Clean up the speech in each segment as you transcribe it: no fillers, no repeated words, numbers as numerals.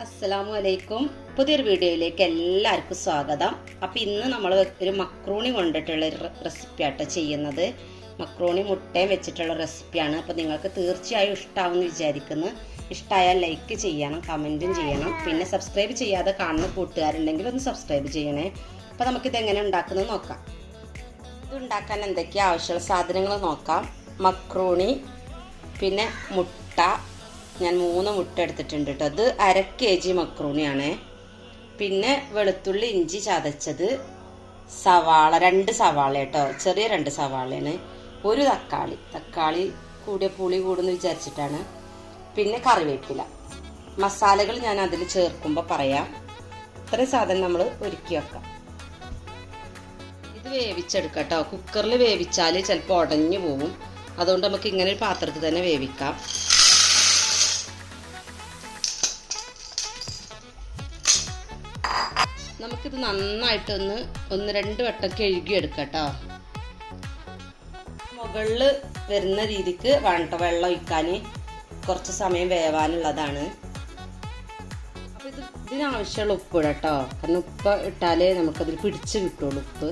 അസ്സലാമു അലൈക്കും. പുതിയൊരു വീഡിയോയിലേക്ക് എല്ലാവർക്കും സ്വാഗതം. അപ്പോൾ ഇന്ന് നമ്മൾ ഒരു മക്രൂണി കൊണ്ടിട്ടുള്ള ഒരു റെസിപ്പിയാട്ടോ ചെയ്യുന്നത്. മക്രൂണി മുട്ടയും വെച്ചിട്ടുള്ള റെസിപ്പിയാണ്. അപ്പോൾ നിങ്ങൾക്ക് തീർച്ചയായും ഇഷ്ടമാവുമെന്ന് വിചാരിക്കുന്നു. ഇഷ്ടമായാൽ ലൈക്ക് ചെയ്യണം, കമൻറ്റും ചെയ്യണം. പിന്നെ സബ്സ്ക്രൈബ് ചെയ്യാതെ കാണുന്ന കൂട്ടുകാരുണ്ടെങ്കിൽ ഒന്ന് സബ്സ്ക്രൈബ് ചെയ്യണേ. അപ്പോൾ നമുക്കിത് എങ്ങനെ ഉണ്ടാക്കുന്നത് നോക്കാം. ഇത് ഉണ്ടാക്കാൻ എന്തൊക്കെയാണ് ആവശ്യമുള്ള സാധനങ്ങൾ നോക്കാം. മക്രൂണി, പിന്നെ മുട്ട. ഞാൻ 3 മുട്ട എടുത്തിട്ടുണ്ട് കേട്ടോ. അത് 1/2 kg മക്രൂണിയാണ്. പിന്നെ വെളുത്തുള്ളി, ഇഞ്ചി ചതച്ചത്, സവാള 2 സവാള കേട്ടോ, ചെറിയ 2 സവാളയാണ്. ഒരു തക്കാളി കൂടിയ പുളി കൂടുന്ന് വിചാരിച്ചിട്ടാണ്. പിന്നെ കറിവേപ്പില. മസാലകൾ ഞാൻ അതിൽ ചേർക്കുമ്പോൾ പറയാം. ഇത്രയും സാധനം നമ്മൾ ഒരുക്കി വെക്കാം. ഇത് വേവിച്ചെടുക്കാം കേട്ടോ. കുക്കറിൽ വേവിച്ചാൽ ചിലപ്പോൾ ഉടഞ്ഞു പോകും. അതുകൊണ്ട് നമുക്ക് ഇങ്ങനെ ഒരു പാത്രത്തിൽ തന്നെ വേവിക്കാം. നമുക്കിത് നന്നായിട്ടൊന്ന് 1-2 വട്ടം കഴുകിയെടുക്കാം കേട്ടോ. മുകളിൽ വരുന്ന രീതിക്ക് വേണ്ട വെള്ളം ഒഴിക്കാൻ, കുറച്ച് സമയം വേവാനുള്ളതാണ്. അപ്പോൾ ഇതിനാവശ്യമുള്ള ഉപ്പ് കേട്ടോ. കാരണം ഉപ്പ് ഇട്ടാലേ നമുക്കതിൽ പിടിച്ച് കിട്ടുള്ളൂ ഉപ്പ്.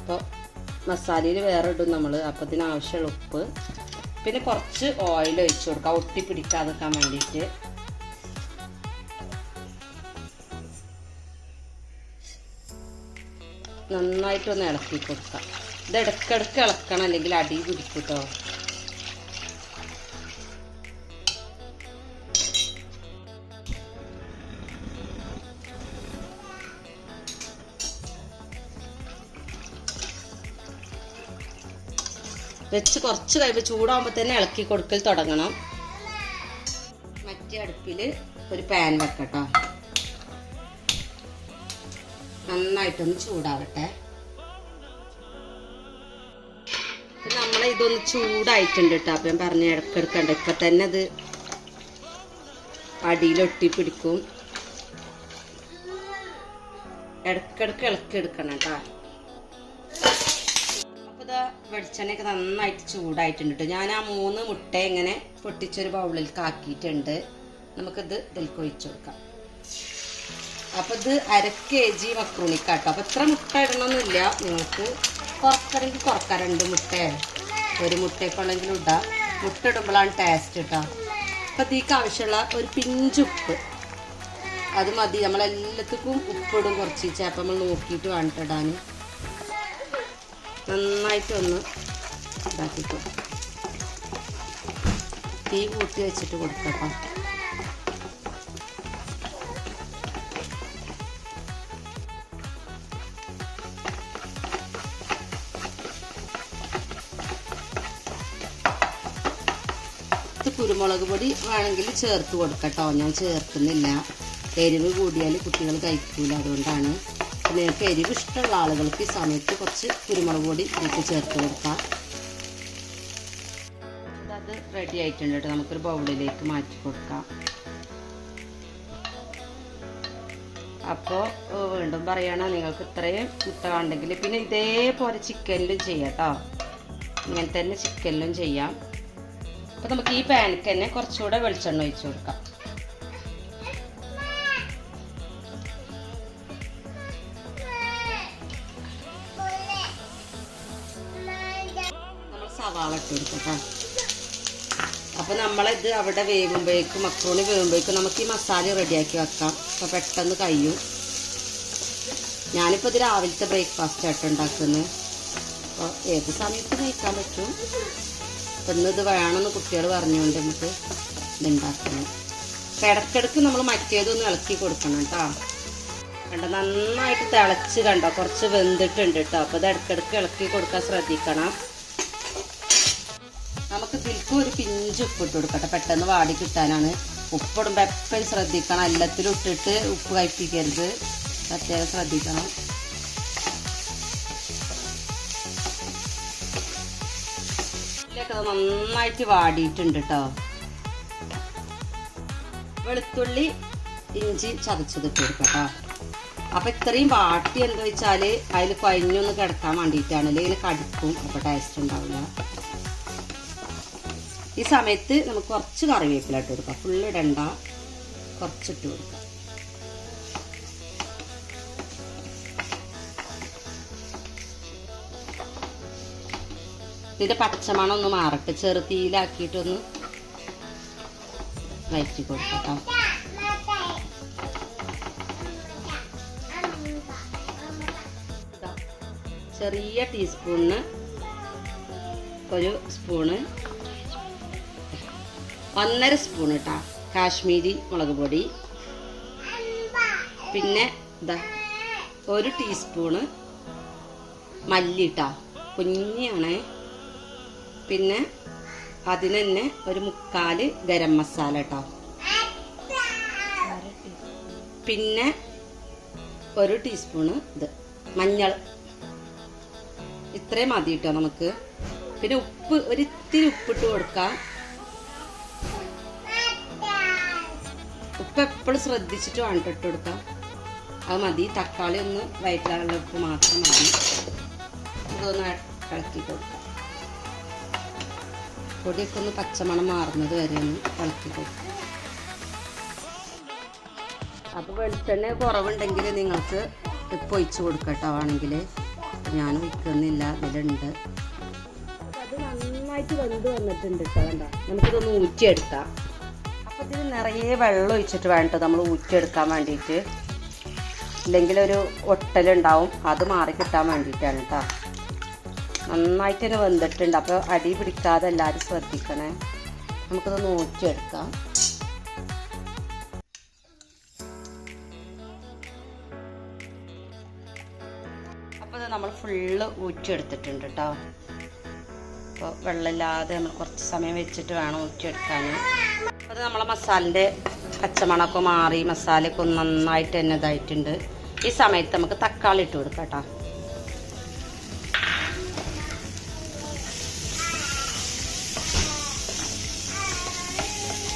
അപ്പോൾ മസാലയിൽ വേറെ ഇടും നമ്മൾ. അപ്പോൾ ഇതിനാവശ്യമുള്ള ഉപ്പ്, പിന്നെ കുറച്ച് ഓയിൽ ഒഴിച്ചു കൊടുക്കാം ഒട്ടി പിടിക്കാതിരിക്കാൻ വേണ്ടിയിട്ട്. നന്നായിട്ടൊന്ന് ഇളക്കി കൊടുക്കാം. ഇത് ഇടയ്ക്കിടയ്ക്ക് ഇളക്കണം, അല്ലെങ്കിൽ അടി പിടിക്കും കേട്ടോ. വെച്ച് കുറച്ച് കഴിയുമ്പോൾ ചൂടാകുമ്പോൾ തന്നെ ഇളക്കി കൊടുക്കൽ തുടങ്ങണം. മറ്റേ അടുപ്പിൽ ഒരു പാൻ വെക്കട്ടോ. നന്നായിട്ടൊന്ന് ചൂടാവട്ടെ. നമ്മളെ ഇതൊന്ന് ചൂടായിട്ടുണ്ട് കേട്ടോ. അപ്പം ഞാൻ പറഞ്ഞ ഇടക്കെടുക്കണ്ട. ഇപ്പം തന്നെ അത് അടിയിലൊട്ടി പിടിക്കും. ഇടക്കിടക്ക് ഇളക്കി എടുക്കണം കേട്ടോ. അപ്പോൾ ഇതാ വെളിച്ചെണ്ണയൊക്കെ നന്നായിട്ട് ചൂടായിട്ടുണ്ട് കേട്ടോ. ഞാൻ ആ 3 മുട്ട ഇങ്ങനെ പൊട്ടിച്ചൊരു ബൗളിലേക്ക് ആക്കിയിട്ടുണ്ട്. നമുക്കിത് ഇതിലേക്ക് ഒഴിച്ചു കൊടുക്കാം. അപ്പോൾ ഇത് 1/2 kg മക്രൂണിക്കാട്ടോ. അപ്പോൾ ഇത്ര മുട്ട ഇടണമെന്നില്ല. നിങ്ങൾക്ക് കുറക്കണമെങ്കിൽ കുറക്കാം. 2 മുട്ട, 1 മുട്ടയൊക്കെ ഉള്ളെങ്കിലും ഇടാം. മുട്ട ഇടുമ്പോഴാണ് ടേസ്റ്റ് കേട്ടോ. അപ്പോൾ ഇതിലേക്ക് ആവശ്യമുള്ള ഒരു പിഞ്ച് ഉപ്പ് അത് മതി. നമ്മളെല്ലാത്തിനും ഉപ്പിടും കുറച്ച്. അപ്പം നമ്മൾ നോക്കിയിട്ട് വേണ്ടിടാൻ. നന്നായിട്ടൊന്ന് ഇതാക്കിക്കോ. തീ കൂട്ടി വെച്ചിട്ട് കൊടുക്കാം. കുരുമുളക് പൊടി വേണമെങ്കിൽ ചേർത്ത് കൊടുക്കട്ടോ. ഞാൻ ചേർക്കുന്നില്ല. എരിവ് കൂടിയാൽ കുട്ടികൾ കഴിക്കൂല. അതുകൊണ്ടാണ്. നിങ്ങൾക്ക് എരിവ് ഇഷ്ടമുള്ള ആളുകൾക്ക് ഈ സമയത്ത് കുറച്ച് കുരുമുളക് പൊടി ഇതിലേക്ക് ചേർത്ത് കൊടുക്കാം. അത് റെഡി ആയിട്ടുണ്ട് കേട്ടോ. നമുക്കൊരു ബൗളിലേക്ക് മാറ്റി കൊടുക്കാം. അപ്പോൾ വീണ്ടും പറയണം, നിങ്ങൾക്ക് ഇത്രയും മുട്ട ഉണ്ടെങ്കിൽ പിന്നെ ഇതേപോലെ ചിക്കനിലും ചെയ്യാം കേട്ടോ. ഇങ്ങനെ തന്നെ ചിക്കനിലും ചെയ്യാം. അപ്പോൾ നമുക്ക് ഈ പാനിക്ക് തന്നെ കുറച്ചുകൂടെ വെളിച്ചെണ്ണ ഒഴിച്ചു കൊടുക്കാം. നമ്മൾ സവാള ഇട്ട് കൊടുക്കാം. അപ്പോൾ നമ്മളിത് അവിടെ വേകുമ്പോഴേക്കും, മക്രൂണി വേകുമ്പോഴേക്കും നമുക്ക് ഈ മസാല റെഡിയാക്കി വെക്കാം. അപ്പോൾ പെട്ടെന്ന് കഴിയും. ഞാനിപ്പോൾ ഇത് രാവിലത്തെ ബ്രേക്ക്ഫാസ്റ്റ് ആയിട്ട് ഉണ്ടാക്കുന്നത്. അപ്പോൾ ഏത് സമയത്ത് കഴിക്കാൻ പറ്റും. അപ്പം ഇന്ന് ഇത് വേണമെന്ന് കുട്ടികൾ പറഞ്ഞുകൊണ്ട് നമുക്ക് ഇതുണ്ടാക്കണം. അപ്പം ഇടയ്ക്കിടയ്ക്ക് നമ്മൾ മറ്റേതൊന്ന് ഇളക്കി കൊടുക്കണം കേട്ടോ. കണ്ടോ, നന്നായിട്ട് തിളച്ച് കണ്ടോ, കുറച്ച് വെന്തിട്ടുണ്ട് കേട്ടോ. അപ്പോൾ ഇത് ഇടയ്ക്കിടയ്ക്ക് ഇളക്കി കൊടുക്കാൻ ശ്രദ്ധിക്കണം. നമുക്ക് ഇതിൽക്കും ഒരു പിഞ്ച് ഉപ്പിട്ട് കൊടുക്കട്ടെ. പെട്ടെന്ന് വാടി കിട്ടാനാണ്. ഉപ്പിടുമ്പോൾ എപ്പോഴും ശ്രദ്ധിക്കണം. എല്ലാത്തിലും ഇട്ടിട്ട് ഉപ്പ് കഴിപ്പിക്കരുത്. പ്രത്യേകം ശ്രദ്ധിക്കണം. നന്നായിട്ട് വാടിയിട്ടുണ്ട് കേട്ടോ. വെളുത്തുള്ളി, ഇഞ്ചി ചതച്ചതിട്ട് കൊടുക്കട്ടോ. അപ്പം ഇത്രയും വാട്ടി എന്താ വെച്ചാൽ അതിൽ കുഴഞ്ഞൊന്ന് കിടക്കാൻ വേണ്ടിയിട്ടാണ്. അല്ലെങ്കിൽ കടിക്കും. അപ്പോൾ ടേസ്റ്റ് ഉണ്ടാവില്ല. ഈ സമയത്ത് നമുക്ക് കുറച്ച് കറിവേപ്പില ഇട്ട് കൊടുക്കാം. ഫുള്ള് ഇടണ്ട. കുറച്ചിട്ട് കൊടുക്കാം. ഇതിൻ്റെ പച്ചമണം ഒന്ന് മാറട്ടെ, ചെറുതീയിലാക്കിയിട്ടൊന്ന് വഴറ്റി കൊടുക്കാം. ചെറിയ ടീസ്പൂണിന് 1 സ്പൂണ് 1.5 സ്പൂൺ കേട്ടോ കാശ്മീരി മുളക് പൊടി. പിന്നെ ഇതാ 1 ടീസ്പൂണ് മല്ലി കേട്ടോ, കുഞ്ഞാണേ. പിന്നെ അതിന് തന്നെ 1/4 ഗരം മസാല കേട്ടോ. പിന്നെ 1 ടീസ്പൂണ് ഇത് മഞ്ഞൾ. ഇത്രയും മതി കേട്ടോ നമുക്ക്. പിന്നെ ഉപ്പ് ഒരിത്തിരി ഉപ്പിട്ട് കൊടുക്കാം. ഉപ്പ് എപ്പോഴും ശ്രദ്ധിച്ചിട്ട് വേണ്ട ഇട്ട് കൊടുക്കാം. അത് മതി. തക്കാളി ഒന്ന് വയറ്റാനുള്ള ഉപ്പ് മാത്രം മതി. ഇതൊന്ന് ഇളക്കി കൊടുക്കാം. പൊടിയൊക്കെ ഒന്ന് പച്ചമണം മാറുന്നത് വരെ ഒന്ന് ഇളക്കി കൊടുക്കാം. അപ്പോൾ വെളിച്ചെണ്ണ കുറവുണ്ടെങ്കിൽ നിങ്ങൾക്ക് ഇപ്പം ഒഴിച്ച് കൊടുക്കട്ടോ. ആണെങ്കിൽ ഞാൻ ഒഴിക്കുന്നില്ല, ഇതിലുണ്ട്. അത് നന്നായിട്ട് വെന്ത് വന്നിട്ടുണ്ട് കേട്ടോ. വേണ്ട, നമുക്കിതൊന്ന് ഊറ്റിയെടുക്കാം. അപ്പോൾ ഇതിൽ നിറയെ വെള്ളം ഒഴിച്ചിട്ട് വേണ്ട നമ്മൾ ഊറ്റിയെടുക്കാൻ വേണ്ടിയിട്ട്. ഇല്ലെങ്കിൽ ഒരു ഒട്ടലുണ്ടാവും, അത് മാറി കിട്ടാൻ വേണ്ടിയിട്ടാണ് കേട്ടോ. നന്നായിട്ട് തന്നെ വെന്തിട്ടുണ്ട്. അപ്പോൾ അടി പിടിക്കാതെ എല്ലാവരും ശ്രദ്ധിക്കണേ. നമുക്കിതൊന്ന് ഊറ്റിയെടുക്കാം. അപ്പോൾ നമ്മൾ ഫുള്ള് ഊറ്റിയെടുത്തിട്ടുണ്ട് കേട്ടോ. അപ്പോൾ വെള്ളമില്ലാതെ നമ്മൾ കുറച്ച് സമയം വെച്ചിട്ട് വേണം ഊറ്റിയെടുക്കാൻ. അപ്പോൾ അത് നമ്മളെ മസാലൻ്റെ പച്ചമണമൊക്കെ മാറി മസാലയൊക്കെ ഒന്ന് നന്നായിട്ട് തന്നെ ഇതായിട്ടുണ്ട്. ഈ സമയത്ത് നമുക്ക് തക്കാളി ഇട്ട് കൊടുക്കാം കേട്ടോ.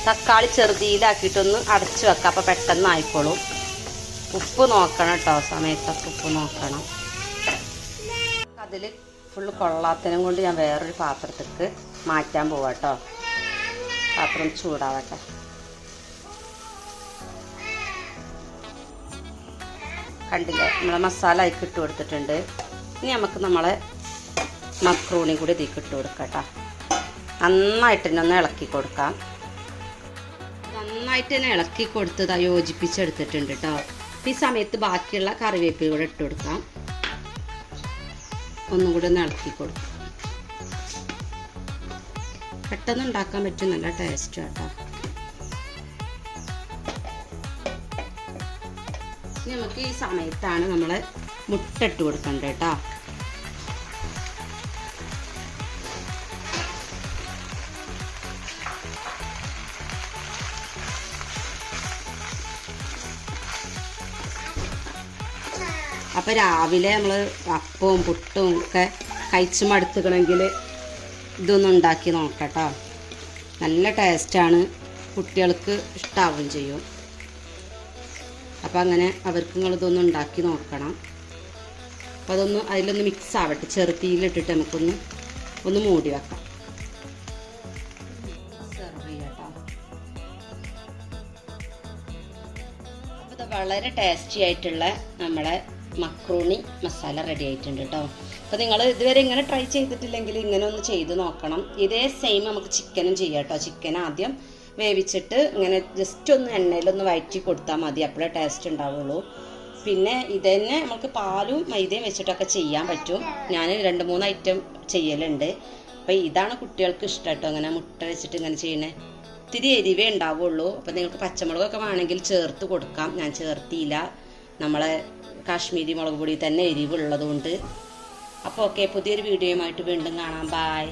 തക്കാളി ചെറുതീയിലാക്കിയിട്ടൊന്ന് അടച്ച് വെക്കാം. അപ്പോൾ പെട്ടെന്ന് ആയിക്കോളും. ഉപ്പ് നോക്കണം കേട്ടോ, സമയത്തൊക്കെ ഉപ്പ് നോക്കണം. അതിൽ ഫുള്ള് കൊള്ളാത്തതിനും കൊണ്ട് ഞാൻ വേറൊരു പാത്രത്തേക്ക് മാറ്റാൻ പോവാം കേട്ടോ. പാത്രം ചൂടാവട്ടെ. കണ്ടില്ലേ, നമ്മളെ മസാല അതിൽ ഇട്ട് കൊടുത്തിട്ടുണ്ട്. ഇനി നമുക്ക് നമ്മളെ മക്രൂണി കൂടി ഇതിൽ ഇട്ട് കൊടുക്കാം കേട്ടോ. നന്നായിട്ട് തന്നെ ഒന്ന് ഇളക്കി കൊടുക്കാം. നന്നായിട്ട് തന്നെ ഇളക്കി കൊടുത്തത് യോജിപ്പിച്ചെടുത്തിട്ടുണ്ട് കേട്ടോ. ഈ സമയത്ത് ബാക്കിയുള്ള കറിവേപ്പില കൂടെ ഇട്ട് കൊടുക്കാം. ഒന്നും കൂടെ ഒന്ന് ഇളക്കി കൊടുക്കും. പെട്ടെന്ന് ഉണ്ടാക്കാൻ പറ്റും, നല്ല ടേസ്റ്റ് കേട്ടോ. നമുക്ക് ഈ സമയത്താണ് നമ്മൾ മുട്ട ഇട്ട് കൊടുക്കേണ്ടത് കേട്ടോ. അപ്പോൾ രാവിലെ നമ്മൾ അപ്പവും പുട്ടും ഒക്കെ കഴിച്ച് മടുത്തുക്കണമെങ്കിൽ ഇതൊന്നും ഉണ്ടാക്കി നോക്കട്ടോ. നല്ല ടേസ്റ്റാണ്, കുട്ടികൾക്ക് ഇഷ്ടാവുകയും ചെയ്യും. അപ്പോൾ അങ്ങനെ അവർക്ക് നിങ്ങളിതൊന്നും ഉണ്ടാക്കി നോക്കണം. അപ്പോൾ അതൊന്ന് അതിലൊന്ന് മിക്സ് ആവട്ടെ. ചെറുതീയിലിട്ടിട്ട് നമുക്കൊന്ന് മൂടി വെക്കാം. സെർവ് ചെയ്യാട്ടോ. അപ്പോൾ ഇത് വളരെ ടേസ്റ്റി ആയിട്ടുള്ള നമ്മളെ മക്രൂണി മസാല റെഡി ആയിട്ടുണ്ട് കേട്ടോ. അപ്പോൾ നിങ്ങൾ ഇതുവരെ ഇങ്ങനെ ട്രൈ ചെയ്തിട്ടില്ലെങ്കിൽ ഇങ്ങനെ ഒന്ന് ചെയ്ത് നോക്കണം. ഇതേ സെയിം നമുക്ക് ചിക്കനും ചെയ്യാം കേട്ടോ. ചിക്കൻ ആദ്യം വേവിച്ചിട്ട് ഇങ്ങനെ ജസ്റ്റ് ഒന്ന് എണ്ണയിലൊന്ന് വഴറ്റി കൊടുത്താൽ മതി, അപ്പോഴേ ടേസ്റ്റ് ഉണ്ടാവുള്ളൂ. പിന്നെ ഇതന്നെ നമുക്ക് പാലും മൈദയും വെച്ചിട്ടൊക്കെ ചെയ്യാൻ പറ്റും. ഞാൻ 2-3 ഐറ്റം ചെയ്യലുണ്ട്. അപ്പോൾ ഇതാണ് കുട്ടികൾക്ക് ഇഷ്ടം കേട്ടോ, അങ്ങനെ മുട്ട വെച്ചിട്ട് ഇങ്ങനെ ചെയ്യണേ. ഇത്തിരി എരിവേ ഉണ്ടാവുള്ളൂ. അപ്പോൾ നിങ്ങൾക്ക് പച്ചമുളകൊക്കെ വേണമെങ്കിൽ ചേർത്ത് കൊടുക്കാം. ഞാൻ ചേർത്തിയില്ല, നമ്മളെ കാശ്മീരി മുളക് പൊടി തന്നെ എരിവുള്ളതുകൊണ്ട്. അപ്പോൾ ഓക്കെ, പുതിയൊരു വീഡിയോയുമായിട്ട് വീണ്ടും കാണാം. ബായ്.